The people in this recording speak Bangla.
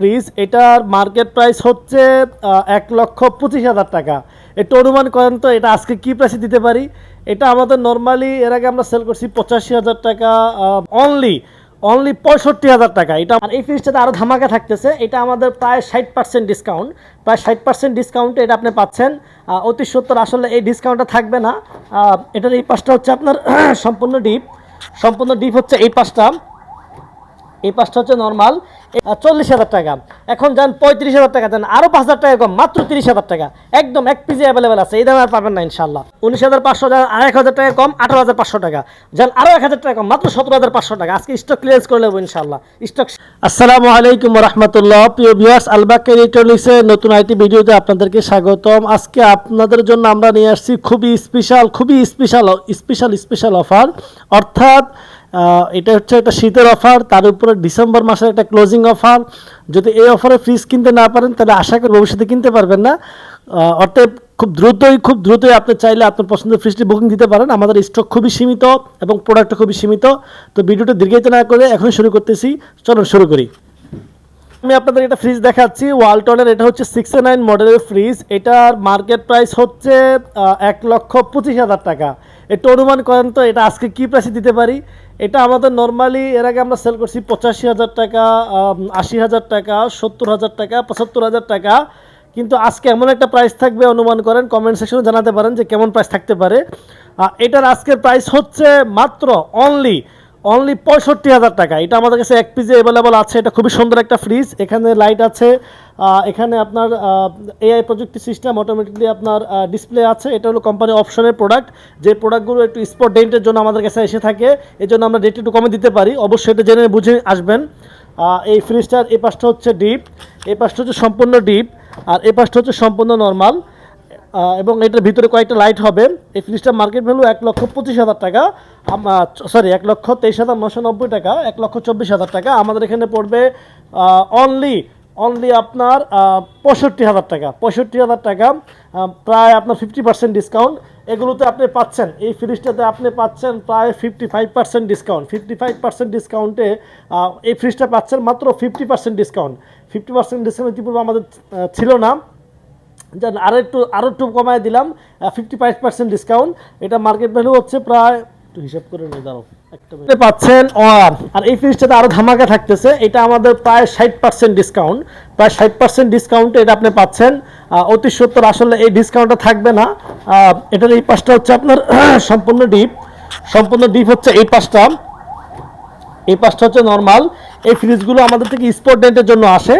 ফ্রিজ এটার মার্কেট প্রাইস হচ্ছে 1,25,000 টাকা। একটু অনুমান করেন তো এটা আজকে কি প্রাইসে দিতে পারি। এটা আমাদের নর্মালি এর আগে আমরা সেল করছি 85,000 টাকা, অনলি 65,000 টাকা এটা। আর এই ফ্রিজটাতে আরও ধামাকা থাকতেছে, এটা আমাদের প্রায় 60% ডিসকাউন্ট, প্রায় 60% ডিসকাউন্টে এটা আপনি পাচ্ছেন। অতি সত্তর আসলে এই ডিসকাউন্টটা থাকবে না। এটার এই পাশটা হচ্ছে আপনার সম্পূর্ণ ডিপ হচ্ছে এই পাশটা, এই পাঁচটা হচ্ছে নর্মাল 40,000 টাকা। এখন যান 35,000 টাকা দেন, আরও 5,000 টাকা কম, মাত্র 30,000 টাকা, একদম এক পিজে অ্যাভেলেবেল আছে। এই দামে আর পাবেন না ইনশাল্লাহ। 19,500 যান, আর 1,000 টাকা কম, 18,500 টাকা যান, আরও 1,000 টাকা কম, মাত্র 17,500 টাকা। আজকে স্টক ক্লিয়ারেন্স করে নেবো ইনশাল্লাহ স্টক। আসসালামু আলাইকুম রহমতুল্লাহ। প্রিয় ভিউয়ার্স, আলবাকের ইলেকট্রনিক্সের নতুন আইটি ভিডিওতে আপনাদেরকে স্বাগতম। আজকে আপনাদের জন্য আমরা নিয়ে আসছি খুবই স্পেশাল অফার। অর্থাৎ এটা হচ্ছে একটা শীতের অফার, তার উপরে ডিসেম্বর মাসের একটা ক্লোজিং অফার। যদি এই অফারে ফ্রিজ কিনতে না পারেন তাহলে আশা করি ভবিষ্যতে কিনতে পারবেন না। অর্থাৎ খুব দ্রুতই আপনি চাইলে আপনার পছন্দের ফ্রিজটি বুকিং দিতে পারেন। আমাদের স্টক খুবই সীমিত এবং প্রোডাক্টও খুবই সীমিত। তো ভিডিওটা দীর্ঘায়িত না করে এখন শুরু করতেছি, চলুন শুরু করি। আমি আপনাদের এটা ফ্রিজ দেখাচ্ছি ওয়ালটনের, এটা হচ্ছে 69 মডেলের ফ্রিজ। এটার মার্কেট প্রাইস হচ্ছে 1,25,000 টাকা। একটু অনুমান করেন তো এটা আজকে কি প্রাইসে দিতে পারি। এটা আমাদের নর্মালি এর আগে আমরা সেল করছি 85,000 টাকা, 80,000 টাকা, 70,000 টাকা, 75,000 টাকা। কিন্তু আজকে এমন একটা প্রাইস থাকবে, অনুমান করেন, কমেন্ট সেকশনে জানাতে পারেন যে কেমন প্রাইস থাকতে পারে। এটার আজকের প্রাইস হচ্ছে মাত্র অনলি 65,000 টাকা। এটা আমাদের কাছে এক পিসে অ্যাভেলেবল আছে। এটা খুবই সুন্দর একটা ফ্রিজ, এখানে লাইট আছে, এখানে আপনার এআই প্রযুক্তি সিস্টেম, অটোমেটিকলি আপনার ডিসপ্লে আছে। এটা হলো কোম্পানি অপশনের প্রোডাক্ট, যে প্রোডাক্টগুলো একটু স্পট ডেন্টের জন্য আমাদের কাছে এসে থাকে, এই জন্য আমরা রেট একটু কমে দিতে পারি। অবশ্যই এটা জেনে বুঝে আসবেন। এই ফ্রিজটার এই পাশটা হচ্ছে ডিপ, এই পাশটা হচ্ছে সম্পূর্ণ ডিপ, আর এই পাশটা হচ্ছে সম্পূর্ণ নর্মাল, এবং এটার ভিতরে কয়েকটা লাইট হবে। এই ফ্রিজটার মার্কেট ভ্যালু 1,25,000 টাকা, সরি 1,23,990 টাকা, 1,24,000 টাকা। আমাদের এখানে পড়বে অনলি আপনার 65,000 টাকা, 65,000 টাকা, প্রায় আপনার 50% ডিসকাউন্ট। এগুলোতে আপনি পাচ্ছেন, এই ফ্রিজটাতে আপনি পাচ্ছেন প্রায় 55% ডিসকাউন্ট। 55% ডিসকাউন্টে এই ফ্রিজটা পাচ্ছেন মাত্র 50% ডিসকাউন্ট। 50% ডিসকাউন্ট ইতিপূর্বে আমাদের ছিল না, আরও একটু কমায় দিলাম, 55% ডিসকাউন্ট। এটা মার্কেট ভ্যালু হচ্ছে প্রায়, একটু হিসাব করে নিয়ে দাঁড়াও, একটা পাচ্ছেন। আর এই ফ্রিজটাতে আরও ধামাকা থাকতেছে, এটা আমাদের প্রায় 60% ডিসকাউন্ট, প্রায় 60% ডিসকাউন্টে এটা আপনি পাচ্ছেন। অতি সত্তর আসলে এই ডিসকাউন্টটা থাকবে না। এটার এই পাশটা হচ্ছে আপনার সম্পূর্ণ ডিপ হচ্ছে এই পাশটা, এই পাশটা হচ্ছে নর্মাল। এই ফ্রিজগুলো আমাদের থেকে স্পট ডেন্টের জন্য আসে।